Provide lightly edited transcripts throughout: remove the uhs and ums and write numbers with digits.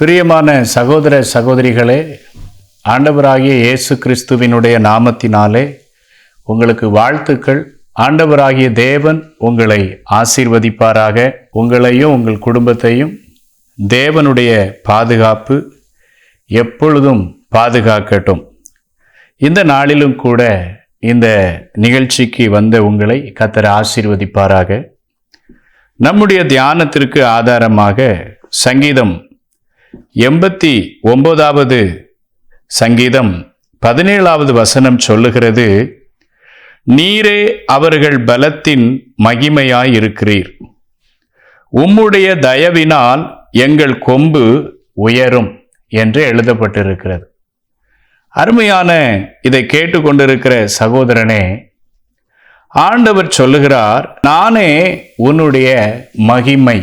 பிரியமான சகோதர சகோதரிகளே, ஆண்டவராகிய இயேசு கிறிஸ்துவினுடைய நாமத்தினாலே உங்களுக்கு வாழ்த்துக்கள். ஆண்டவராகிய தேவன் உங்களை ஆசீர்வதிப்பாராக. உங்களையும் உங்கள் குடும்பத்தையும் தேவனுடைய பாதுகாப்பு எப்பொழுதும் பாதுகாக்கட்டும். இந்த நாளிலும் கூட இந்த நிகழ்ச்சிக்கு வந்த உங்களை கர்த்தர் ஆசீர்வதிப்பாராக. நம்முடைய தியானத்திற்கு ஆதாரமாக சங்கீதம் 89வது சங்கீதம் 17வது வசனம் சொல்லுகிறது, நீரே அவர்கள் பலத்தின் மகிமையாயிருக்கிறீர், உம்முடைய தயவினால் எங்கள் கொம்பு உயரும் என்று எழுதப்பட்டிருக்கிறது. அருமையான இதை கேட்டுக்கொண்டிருக்கிற சகோதரனே, ஆண்டவர் சொல்லுகிறார், நானே உன்னுடைய மகிமை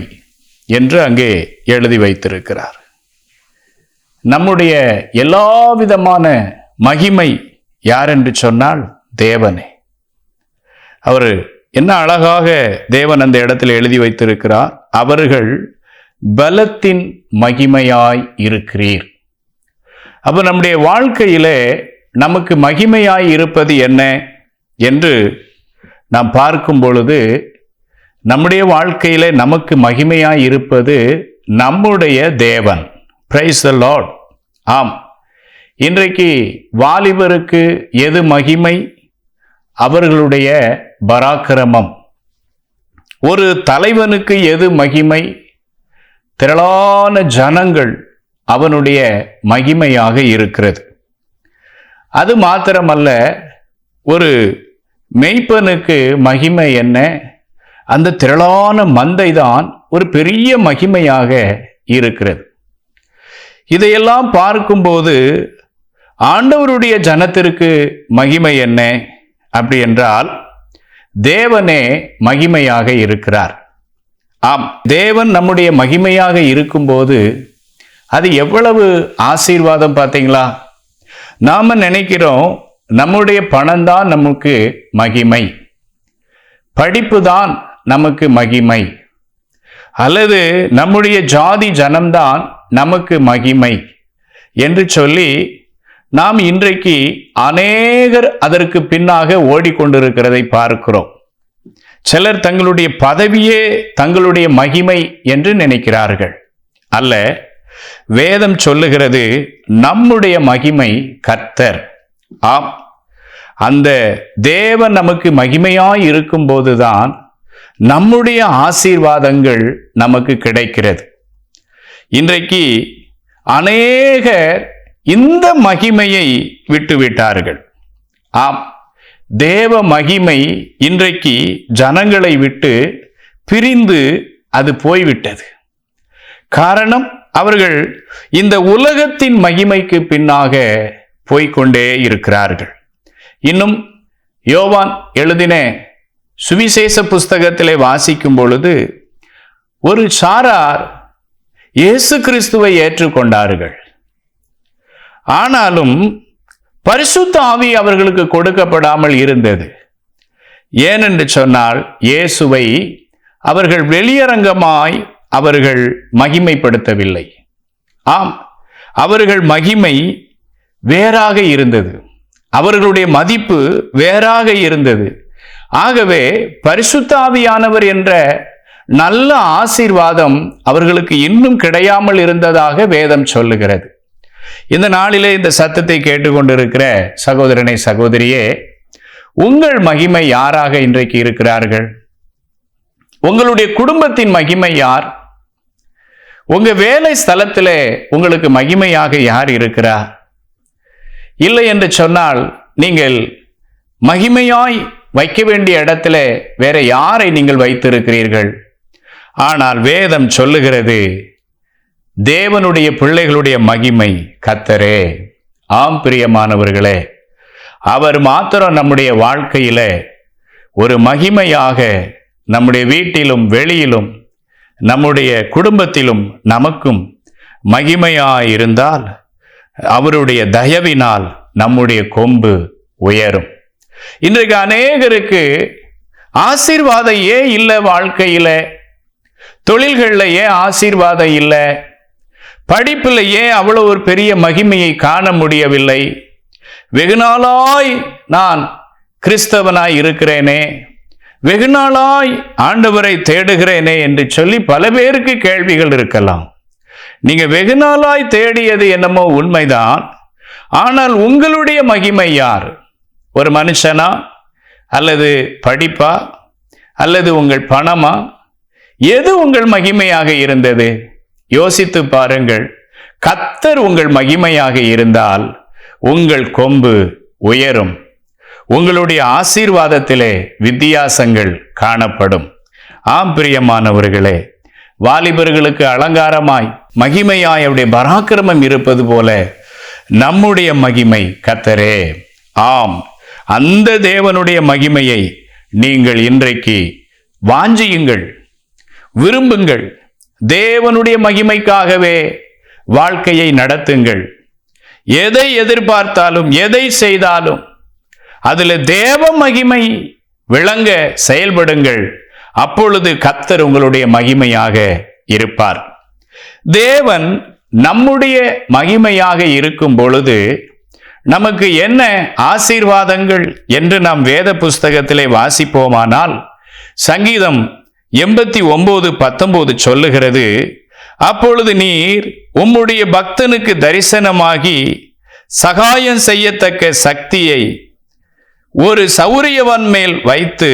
என்று அங்கே எழுதி வைத்திருக்கிறார். நம்முடைய எல்லா விதமான மகிமை யார் என்று சொன்னால் தேவனே. அவர் என்ன அழகாக தேவன் அந்த இடத்தில் எழுதி வைத்திருக்கிறார், அவர்கள் பலத்தின் மகிமையாய் இருக்கிறீர். அப்ப நம்முடைய வாழ்க்கையிலே நமக்கு மகிமையாய் இருப்பது என்ன என்று நாம் பார்க்கும் பொழுது, நம்முடைய வாழ்க்கையிலே நமக்கு மகிமையாய் இருப்பது நம்முடைய தேவன். Praise the Lord. ஆம், இன்றைக்கு வாலிபருக்கு எது மகிமை? அவர்களுடைய பராக்கிரமம். ஒரு தலைவனுக்கு எது மகிமை? திரளான ஜனங்கள் அவனுடைய மகிமையாக இருக்கிறது. அது மாத்திரமல்ல, ஒரு மேய்ப்பனுக்கு மகிமை என்ன? அந்த திரளான மந்தை தான் ஒரு பெரிய மகிமையாக இருக்கிறது. இதையெல்லாம் பார்க்கும்போது ஆண்டவருடைய ஜனத்திற்கு மகிமை என்ன அப்படி என்றால், தேவனே மகிமையாக இருக்கிறார். ஆம், தேவன் நம்முடைய மகிமையாக இருக்கும்போது அது எவ்வளவு ஆசீர்வாதம் பார்த்தீங்களா? நாம நினைக்கிறோம் நம்முடைய பணம் தான் நமக்கு மகிமை, படிப்பு தான் நமக்கு மகிமை, அல்லது நம்முடைய ஜாதி ஜனம்தான் நமக்கு மகிமை என்று சொல்லி நாம் இன்றைக்கு அநேகர் அதற்கு பின்னாக ஓடிக்கொண்டிருக்கிறதை பார்க்கிறோம். சிலர் தங்களுடைய பதவியே தங்களுடைய மகிமை என்று நினைக்கிறார்கள். அல்ல, வேதம் சொல்லுகிறது நம்முடைய மகிமை கர்த்தர். ஆம், அந்த தேவன் நமக்கு மகிமையாய் இருக்கும் போதுதான் நம்முடைய ஆசீர்வாதங்கள் நமக்கு கிடைக்கிறது. இன்றைக்கு அநேகர் இந்த மகிமையை விட்டுவிட்டார்கள். ஆம், தேவ மகிமை இன்றைக்கு ஜனங்களை விட்டு பிரிந்து அது போய்விட்டது. காரணம், அவர்கள் இந்த உலகத்தின் மகிமைக்கு பின்னாக போய்கொண்டே இருக்கிறார்கள். இன்னும் யோவான் எழுதின சுவிசேஷ புஸ்தகத்திலே வாசிக்கும் பொழுது, ஒரு சாரார் இயேசு கிறிஸ்துவை ஏற்றுக்கொண்டார்கள். ஆனாலும் பரிசுத்த ஆவி அவர்களுக்கு கொடுக்கப்படாமல் இருந்தது. ஏனென்று சொன்னால், இயேசுவை அவர்கள் வெளியரங்கமாய் அவர்கள் மகிமைப்படுத்தவில்லை. ஆம், அவர்கள் மகிமை வேறாக இருந்தது, அவர்களுடைய மதிப்பு வேறாக இருந்தது. ஆகவே பரிசுத்த ஆவியானவர் என்ற நல்ல ஆசீர்வாதம் அவர்களுக்கு இன்னும் கிடையாமல் இருந்ததாக வேதம் சொல்லுகிறது. இந்த நாளிலே இந்த சத்தத்தை கேட்டுக்கொண்டிருக்கிற சகோதரனை சகோதரியே, உங்கள் மகிமை யாராக இன்றைக்கு இருக்கிறார்கள்? உங்களுடைய குடும்பத்தின் மகிமை யார்? உங்க வேலை ஸ்தலத்திலே உங்களுக்கு மகிமையாக யார் இருக்கிறார்? இல்லை என்று சொன்னால், நீங்கள் மகிமையாய் வைக்க வேண்டிய இடத்துல வேற யாரை நீங்கள் வைத்திருக்கிறீர்கள்? ஆனால் வேதம் சொல்லுகிறது, தேவனுடைய பிள்ளைகளுடைய மகிமை கர்த்தரே. ஆம் பிரியமானவர்களே, அவர் மாத்திரம் நம்முடைய வாழ்க்கையில ஒரு மகிமையாக நம்முடைய வீட்டிலும் வெளியிலும் நம்முடைய குடும்பத்திலும் நமக்கும் மகிமையாயிருந்தால், அவருடைய தயவினால் நம்முடைய கொம்பு உயரும். இன்றைக்கு அநேகருக்கு ஆசீர்வாதம் ஏன் இல்லை? வாழ்க்கையில தொழில்களில் ஏன் ஆசீர்வாதம் இல்லை? படிப்பில் ஏன் அவ்வளவு ஒரு பெரிய மகிமையை காண முடியவில்லை? வெகு நாளாய் நான் கிறிஸ்தவனாய் இருக்கிறேனே, வெகு நாளாய் ஆண்டவரை தேடுகிறேனே என்று சொல்லி பல பேருக்கு கேள்விகள் இருக்கலாம். நீங்க வெகு நாளாய் தேடியது என்னமோ உண்மைதான். ஆனால் உங்களுடைய மகிமை யார்? ஒரு மனுஷனா, அல்லது படிப்பா, அல்லது உங்கள் பணமா? எது உங்கள் மகிமையாக இருந்தது? யோசித்து பாருங்கள். கர்த்தர் உங்கள் மகிமையாக இருந்தால் உங்கள் கொம்பு உயரும். உங்களுடைய ஆசீர்வாதத்திலே வித்தியாசங்கள் காணப்படும். ஆம் பிரியமானவர்களே, வாலிபர்களுக்கு அலங்காரமாய் மகிமையாய் அவருடைய பராக்கிரமம் இருப்பது போல நம்முடைய மகிமை கர்த்தரே. ஆம், அந்த தேவனுடைய மகிமையை நீங்கள் இன்றைக்கு வாஞ்சியுங்கள், விரும்புங்கள். தேவனுடைய மகிமைக்காகவே வாழ்க்கையை நடத்துங்கள். எதை எதிர்பார்த்தாலும், எதை செய்தாலும் அதில் தேவ மகிமை விளங்க செயல்படுங்கள். அப்பொழுது கர்த்தர் உங்களுடைய மகிமையாக இருப்பார். தேவன் நம்முடைய மகிமையாக இருக்கும் பொழுது நமக்கு என்ன ஆசீர்வாதங்கள் என்று நாம் வேத புஸ்தகத்திலே வாசிப்போமானால், சங்கீதம் 89:19 சொல்லுகிறது, அப்பொழுது நீர் உம்முடைய பக்தனுக்கு தரிசனமாகி சகாயம் செய்யத்தக்க சக்தியை ஒரு சௌரியவன் மேல் வைத்து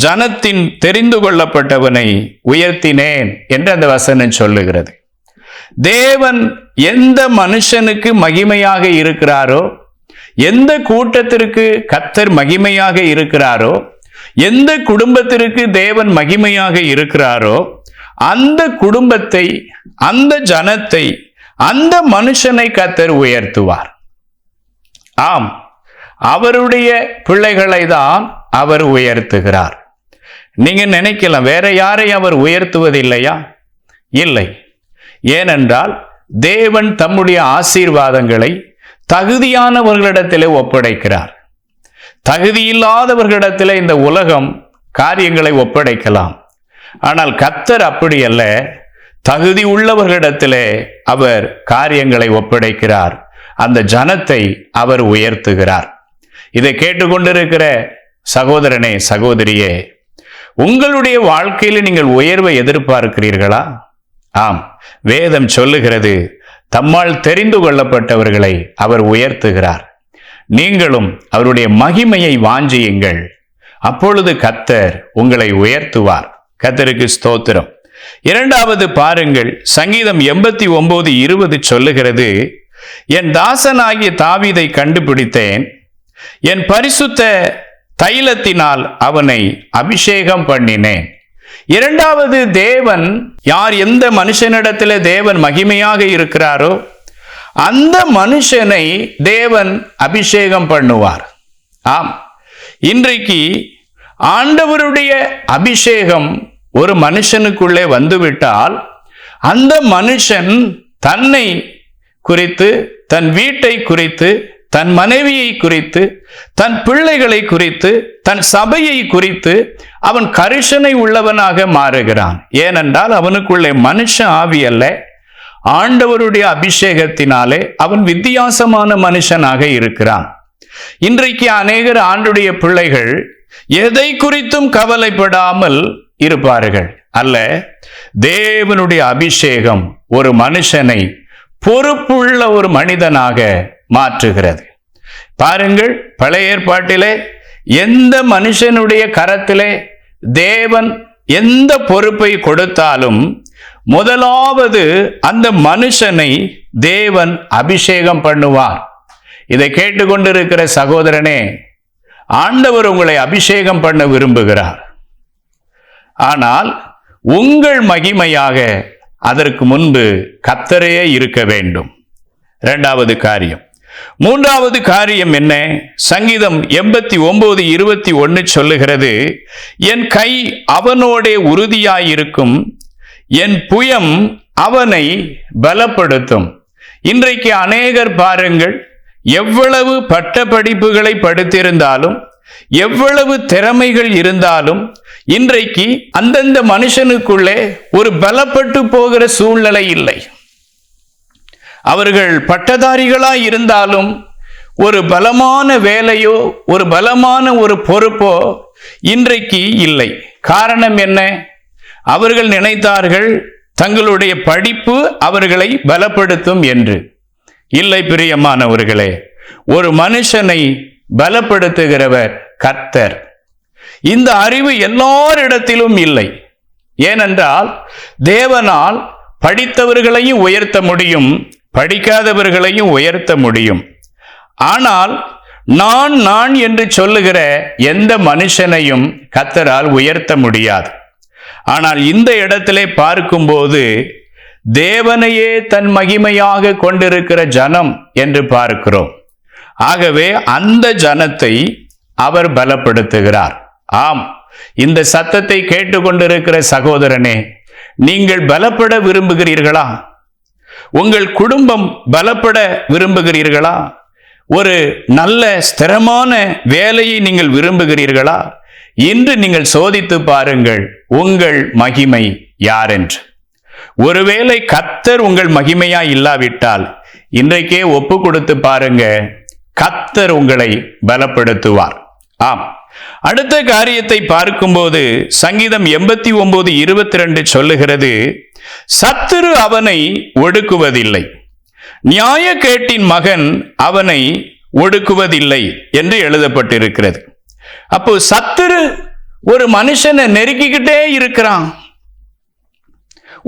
ஜனத்தின் தெரிந்து கொள்ளப்பட்டவனை உயர்த்தினேன் என்று அந்த வசனம் சொல்லுகிறது. தேவன் எந்த மனுஷனுக்கு மகிமையாக இருக்கிறாரோ, எந்த கூட்டத்திற்கு கர்த்தர் மகிமையாக இருக்கிறாரோ, எந்த குடும்பத்திற்கு தேவன் மகிமையாக இருக்கிறாரோ, அந்த குடும்பத்தை, அந்த ஜனத்தை, அந்த மனுஷனை கர்த்தர் உயர்த்துவார். ஆம், அவருடைய பிள்ளைகளை தான் அவர் உயர்த்துகிறார். நீங்க நினைக்கலாம், வேற யாரை அவர் உயர்த்துவதில்லையா? இல்லை. ஏனென்றால் தேவன் தம்முடைய ஆசீர்வாதங்களை தகுதியானவர்களிடத்திலே ஒப்படைக்கிறார். தகுதியில்லாதவர்களிடத்திலே இந்த உலகம் காரியங்களை ஒப்படைக்கலாம். ஆனால் கர்த்தர் அப்படி அல்ல, தகுதி உள்ளவர்களிடத்திலே அவர் காரியங்களை ஒப்படைக்கிறார். அந்த ஜனத்தை அவர் உயர்த்துகிறார். இதை கேட்டுக்கொண்டிருக்கிற சகோதரனே, சகோதரியே, உங்களுடைய வாழ்க்கையில் நீங்கள் உயர்வை எதிர்பார்க்கிறீர்களா? ஆம், வேதம் சொல்லுகிறது, தம்மால் தெரிந்து கொள்ளப்பட்டவர்களை அவர் உயர்த்துகிறார். நீங்களும் அவருடைய மகிமையை வாஞ்சியுங்கள். அப்பொழுது கர்த்தர் உங்களை உயர்த்துவார். கர்த்தருக்கு ஸ்தோத்திரம். இரண்டாவது பாருங்கள், சங்கீதம் 89:20 சொல்லுகிறது, என் தாசனாகிய தாவீதை கண்டுபிடித்தேன், என் பரிசுத்த தைலத்தினால் அவனை அபிஷேகம் பண்ணினேன். இரண்டாவது, தேவன் யார், எந்த மனுஷனிடத்தில் தேவன் மகிமையாக இருக்கிறாரோ அந்த மனுஷனை தேவன் அபிஷேகம் பண்ணுவார். ஆம், இன்றைக்கு ஆண்டவருடைய அபிஷேகம் ஒரு மனுஷனுக்குள்ளே வந்துவிட்டால் அந்த மனுஷன் தன்னை குறித்து, தன் வீட்டை குறித்து, தன் மனைவியை குறித்து, தன் பிள்ளைகளை குறித்து, தன் சபையை குறித்து அவன் கரிசனை உள்ளவனாக மாறுகிறான். ஏனென்றால் அவனுக்குள்ளே மனுஷ ஆவி அல்ல, ஆண்டவருடைய அபிஷேகத்தினாலே அவன் வித்தியாசமான மனுஷனாக இருக்கிறான். இன்றைக்கு அநேகர் ஆண்டுடைய பிள்ளைகள் எதை குறித்தும் கவலைப்படாமல் இருப்பார்கள். அல்ல, தேவனுடைய அபிஷேகம் ஒரு மனுஷனை பொறுப்புள்ள ஒரு மனிதனாக மாற்றுகிறது. பாருங்கள், பழைய ஏற்பாட்டிலே எந்த மனுஷனுடைய கரத்திலே தேவன் எந்த பொறுப்பை கொடுத்தாலும் முதலாவது அந்த மனுஷனை தேவன் அபிஷேகம் பண்ணுவார். இதை கேட்டுக்கொண்டிருக்கிற சகோதரனே, ஆண்டவர் உங்களை அபிஷேகம் பண்ண விரும்புகிறார். ஆனால் உங்கள் மகிமையாக அதற்கு முன்பு கர்த்தரே இருக்க வேண்டும். இரண்டாவது காரியம். மூன்றாவது காரியம் என்ன? சங்கீதம் 89:21 சொல்லுகிறது, என் கை அவனோடே உறுதியாயிருக்கும், என் புயம் அவனை பலப்படுத்தும். இன்றைக்கு அநேகர் பாருங்கள், எவ்வளவு பட்ட படிப்புகளை படித்திருந்தாலும், எவ்வளவு திறமைகள் இருந்தாலும், இன்றைக்கு அந்தந்த மனுஷனுக்குள்ளே ஒரு பலப்பட்டு போகிற சூழ்நிலை இல்லை. அவர்கள் பட்டதாரிகளாய் இருந்தாலும் ஒரு பலமான வேலையோ ஒரு பலமான ஒரு பொறுப்போ இன்றைக்கு இல்லை. காரணம் என்ன? அவர்கள் நினைத்தார்கள் தங்களுடைய படிப்பு அவர்களை பலப்படுத்தும் என்று. இல்லை பிரியமானவர்களே, ஒரு மனுஷனை பலப்படுத்துகிறவர் கர்த்தர். இந்த அறிவு எல்லாரிடத்திலும் இல்லை. ஏனென்றால் தேவனால் படித்தவர்களையும் உயர்த்த முடியும், படிக்காதவர்களையும் உயர்த்த முடியும். ஆனால் நான் என்று சொல்லுகிற எந்த மனுஷனையும் கர்த்தரால் உயர்த்த முடியாது. ஆனால் இந்த இடத்திலே பார்க்கும்போது தேவனையே தன் மகிமையாக கொண்டிருக்கிற ஜனம் என்று பார்க்கிறோம். ஆகவே அந்த ஜனத்தை அவர் பலப்படுத்துகிறார். ஆம், இந்த சத்தத்தை கேட்டுக்கொண்டிருக்கிற சகோதரனே, நீங்கள் பலப்பட விரும்புகிறீர்களா? உங்கள் குடும்பம் பலப்பட விரும்புகிறீர்களா? ஒரு நல்ல ஸ்திரமான வேலையை நீங்கள் விரும்புகிறீர்களா? இன்று நீங்கள் சோதித்து பாருங்கள் உங்கள் மகிமை யாரென்று. ஒருவேளை கர்த்தர் உங்கள் மகிமையா இல்லாவிட்டால் இன்றைக்கே ஒப்பு கொடுத்து பாருங்க, கர்த்தர் உங்களை பலப்படுத்துவார். ஆம், அடுத்த காரியத்தை பார்க்கும்போது சங்கீதம் 89:22 சொல்லுகிறது, சத்துரு அவனை ஒடுக்குவதில்லை, நியாயக்கேட்டின் மகன் அவனை ஒடுக்குவதில்லை என்று எழுதப்பட்டிருக்கிறது. அப்போ சத்துரு ஒரு மனுஷனை நெருக்கிக்கிட்டே இருக்கிறான்.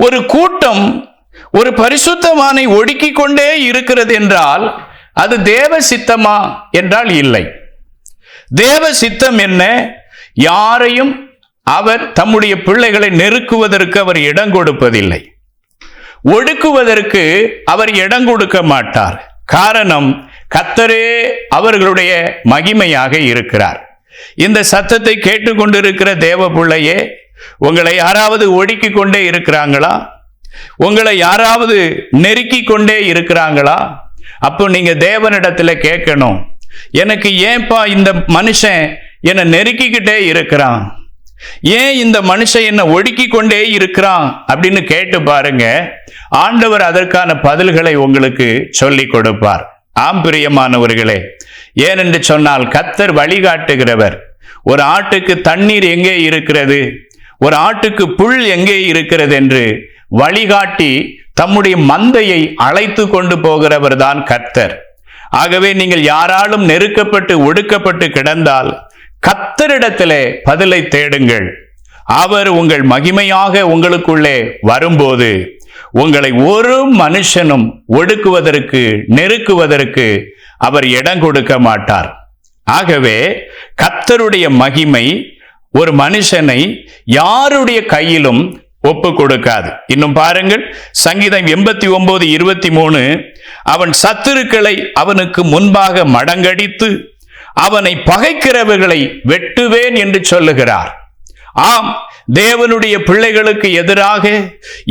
ஒரு கூட்டம் ஒரு பரிசுத்தவானை ஒடுக்கிக் கொண்டே இருக்கிறது என்றால் அது தேவ சித்தமா என்றால் இல்லை. தேவ சித்தம் என்ன? யாரையும் அவர் தம்முடைய பிள்ளைகளை நெருக்குவதற்கு அவர் இடம் கொடுப்பதில்லை, ஒடுக்குவதற்கு அவர் இடம் கொடுக்க மாட்டார். காரணம், கர்த்தரே அவர்களுடைய மகிமையாக இருக்கிறார். இந்த சத்தத்தை கேட்டுக்கொண்டிருக்கிற தேவ பிள்ளையே, உங்களை யாராவது ஒடுக்கிக் கொண்டே இருக்கிறாங்களா? உங்களை யாராவது நெருக்கிக் கொண்டே இருக்கிறாங்களா? அப்போ நீங்க தேவனிடத்துல கேட்கணும், எனக்கு ஏன்பா இந்த மனுஷன் என்னை நெருக்கிக்கிட்டே இருக்கிறான், ஏன் இந்த மனுஷன் என்னை ஒடுக்கி கொண்டே இருக்கிறான் அப்படின்னு கேட்டு பாருங்க. ஆண்டவர் அதற்கான பதில்களை உங்களுக்கு சொல்லி கொடுப்பார். ஆம் பிரியமானவர்களே, ஏனென்று சொன்னால் கர்த்தர் வழிகாட்டுகிறவர். ஒரு ஆட்டுக்கு தண்ணீர் எங்கே இருக்கிறது, ஒரு ஆட்டுக்கு புல் எங்கே இருக்கிறது என்று வழிகாட்டி தம்முடைய மந்தையை அழைத்து கொண்டு போகிறவர் தான் கர்த்தர். ஆகவே நீங்கள் யாராலும் நெருக்கப்பட்டு ஒடுக்கப்பட்டு கிடந்தால் கர்த்தரிடத்திலே பதிலை தேடுங்கள். அவர் உங்கள் மகிமையாக உங்களுக்குள்ளே வரும்போது உங்களை ஒரு மனுஷனும் ஒடுக்குவதற்கு நெருக்குவதற்கு அவர் இடம் கொடுக்க மாட்டார். ஆகவே கர்த்தருடைய மகிமை ஒரு மனுஷனை யாருடைய கையிலும் ஒப்பு கொடுக்காது. இன்னும் பாருங்கள், சங்கீதம் 89:23, அவன் சத்துருக்களை அவனுக்கு முன்பாக மடங்கடித்து அவனை பகைக்கிறவர்களை வெட்டுவேன் என்று சொல்லுகிறார். ஆம், தேவனுடைய பிள்ளைகளுக்கு எதிராக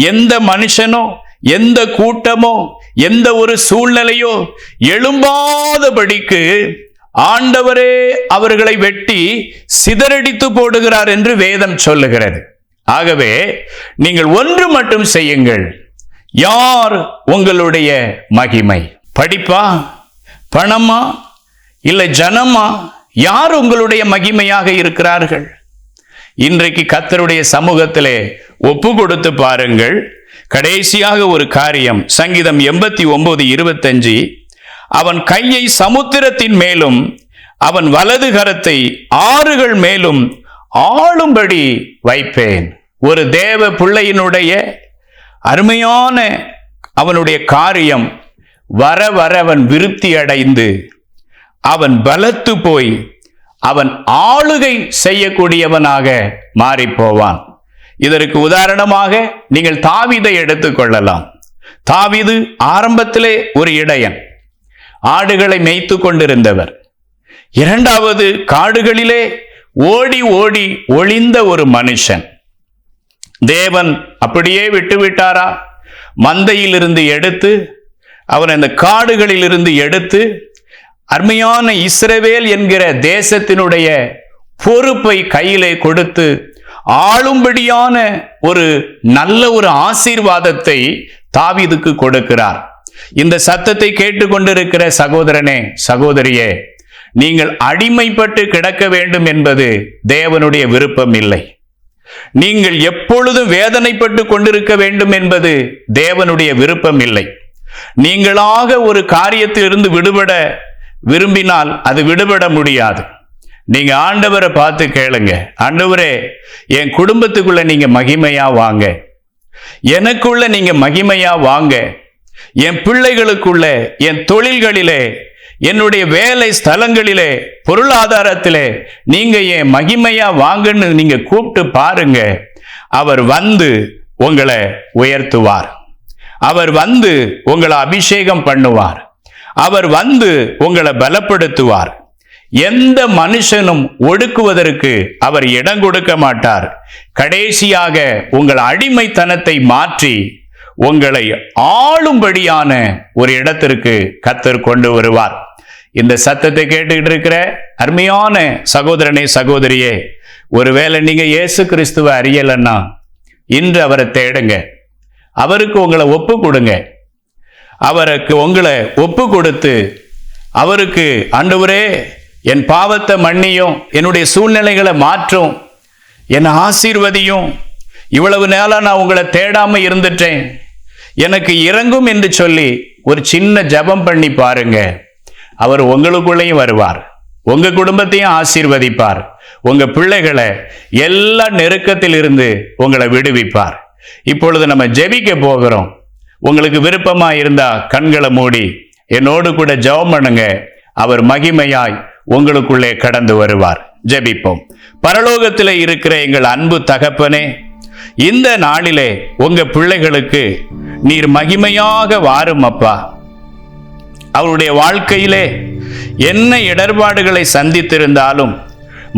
எந்த மனுஷனோ எந்த கூட்டமோ எந்த ஒரு சூழ்நிலையோ எழும்பாதபடிக்கு ஆண்டவரே அவர்களை வெட்டி சிதறடித்து போடுகிறார் என்று வேதம் சொல்லுகிறது. ஆகவே நீங்கள் ஒன்று மட்டும் செய்யுங்கள், யார் உங்களுடைய மகிமை? படிப்பா, பணமா, இல்லை ஜனமா? யார் உங்களுடைய மகிமையாக இருக்கிறார்கள்? இன்றைக்கு கர்த்தருடைய சமூகத்திலே ஒப்பு கொடுத்து பாருங்கள். கடைசியாக ஒரு காரியம், சங்கீதம் 89:25, அவன் கையை சமுத்திரத்தின் மேலும் அவன் வலது கரத்தை ஆறுகள் மேலும் ஆளும்படி வைப்பேன். ஒரு தேவ பிள்ளையினுடைய அருமையான அவனுடைய காரியம் வர வர அவன் விருத்தி அடைந்து அவன் பலத்து போய் அவன் ஆளுகை செய்யக்கூடியவனாக மாறிப்போவான். இதற்கு உதாரணமாக நீங்கள் தாவீதை எடுத்துக்கொள்ளலாம். தாவீது ஆரம்பத்திலே ஒரு இடையன், ஆடுகளை மேய்த்து கொண்டிருந்தவர். இரண்டாவது, காடுகளிலே ஓடி ஓடி ஒளிந்த ஒரு மனுஷன். தேவன் அப்படியே விட்டுவிட்டாரா? மந்தையிலிருந்து எடுத்து அவன் அந்த காடுகளிலிருந்து எடுத்து அருமையான இஸ்ரவேல் என்கிற தேசத்தினுடைய பொறுப்பை கையிலே கொடுத்து ஆளும்படியான ஒரு நல்ல ஒரு ஆசீர்வாதத்தை தாவீதுக்கு கொடுக்கிறார். இந்த சத்தத்தை கேட்டுக்கொண்டிருக்கிற சகோதரனே, சகோதரியே, நீங்கள் அடிமைப்பட்டு கிடக்க வேண்டும் என்பது தேவனுடைய விருப்பம் இல்லை. நீங்கள் எப்பொழுதும் வேதனைப்பட்டு கொண்டிருக்க வேண்டும் என்பது தேவனுடைய விருப்பம் இல்லை. நீங்களாக ஒரு காரியத்திலிருந்து விடுபட விரும்பினால் அது விடுபட முடியாது. நீங்க ஆண்டவரை பார்த்து கேளுங்க, ஆண்டவரே, என் குடும்பத்துக்குள்ள நீங்க மகிமையா வாங்க, எனக்குள்ள நீங்க மகிமையா வாங்க, என் பிள்ளைகளுக்குள்ள, என் தொழில்களிலே, என்னுடைய வேலை ஸ்தலங்களிலே, பொருளாதாரத்திலே நீங்க என் மகிமையா வாங்கன்னு நீங்க கூப்பிட்டு பாருங்க. அவர் வந்து உங்களை உயர்த்துவார். அவர் வந்து உங்களை அபிஷேகம் பண்ணுவார். அவர் வந்து உங்களை பலப்படுத்துவார். எந்த மனுஷனும் ஒடுக்குவதற்கு அவர் இடம் கொடுக்க மாட்டார். கடைசியாக உங்கள் அடிமைத்தனத்தை மாற்றி உங்களை ஆளும்படியான ஒரு இடத்திற்கு கர்த்தர் கொண்டு வருவார். இந்த சத்தத்தை கேட்டுக்கிட்டு இருக்கிற அருமையான சகோதரனே, சகோதரியே, ஒருவேளை நீங்க இயேசு கிறிஸ்துவை அறியலன்னா இன்று அவரை தேடுங்க. அவருக்கு உங்களை ஒப்பு கொடுங்க. அவருக்கு உங்களை ஒப்பு கொடுத்து அவருக்கு, ஆண்டவரே, என் பாவத்தை மன்னியும், என்னுடைய சூழ்நிலைகளை மாற்றும், என்னை ஆசீர்வதியும், இவ்வளவு நேரம் நான் உங்களை தேடாம இருந்துட்டேன், எனக்கு இறங்கும் என்று சொல்லி ஒரு சின்ன ஜெபம் பண்ணி பாருங்க. அவர் உங்களுக்குள்ளேயும் வருவார், உங்க குடும்பத்தையும் ஆசீர்வதிப்பார், உங்க பிள்ளைகளை எல்லா நெருக்கத்தில் இருந்து உங்களை விடுவிப்பார். இப்பொழுது நம்ம ஜெபிக்க போகிறோம். உங்களுக்கு விருப்பமா இருந்தா கண்களை மூடி என்னோடு கூட ஜெபம் பண்ணுங்க. அவர் மகிமையாய் உங்களுக்குள்ளே கடந்து வருவார். ஜெபிப்போம். பரலோகத்திலே இருக்கிற எங்கள் அன்பு தகப்பனே, இந்த நாளிலே உங்க பிள்ளைகளுக்கு நீர் மகிமையாக வாரும் அப்பா. அவருடைய வாழ்க்கையிலே என்ன இடர்பாடுகளை சந்தித்திருந்தாலும்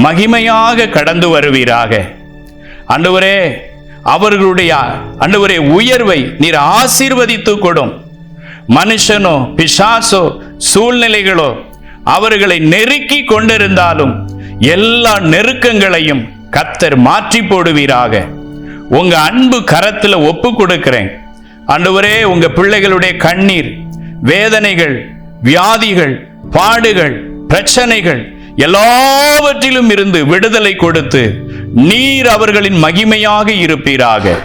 மகிமையாக கடந்து வருவீராக. ஆண்டவரே, அவர்களுடைய ஆண்டவரே உயர்வை நீர் ஆசீர்வதித்து கொடும். மனுஷனோ பிசாசோ சூழ்நிலைகளோ அவர்களை நெருக்கி கொண்டிருந்தாலும் எல்லா நெருக்கங்களையும் கர்த்தர் மாற்றி போடுவீராக. உங்க அன்பு கரத்துல ஒப்பு கொடுக்கிறேன் ஆண்டவரே. உங்க பிள்ளைகளுடைய கண்ணீர், வேதனைகள், வியாதிகள், பாடுகள், பிரச்சனைகள் எல்லாவற்றிலும் இருந்து விடுதலை கொடுத்து நீர் அவர்களின் மகிமையாக இருப்பீராக.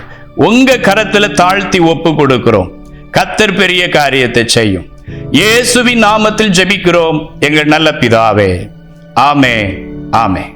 உங்க கரத்துல தாழ்த்தி ஒப்பு கொடுக்கிறோம். கர்த்தர் பெரிய காரியத்தை செய்யும். இயேசுவின் நாமத்தில் ஜெபிக்கிறோம் எங்கள் நல்ல பிதாவே. ஆமென், ஆமென்.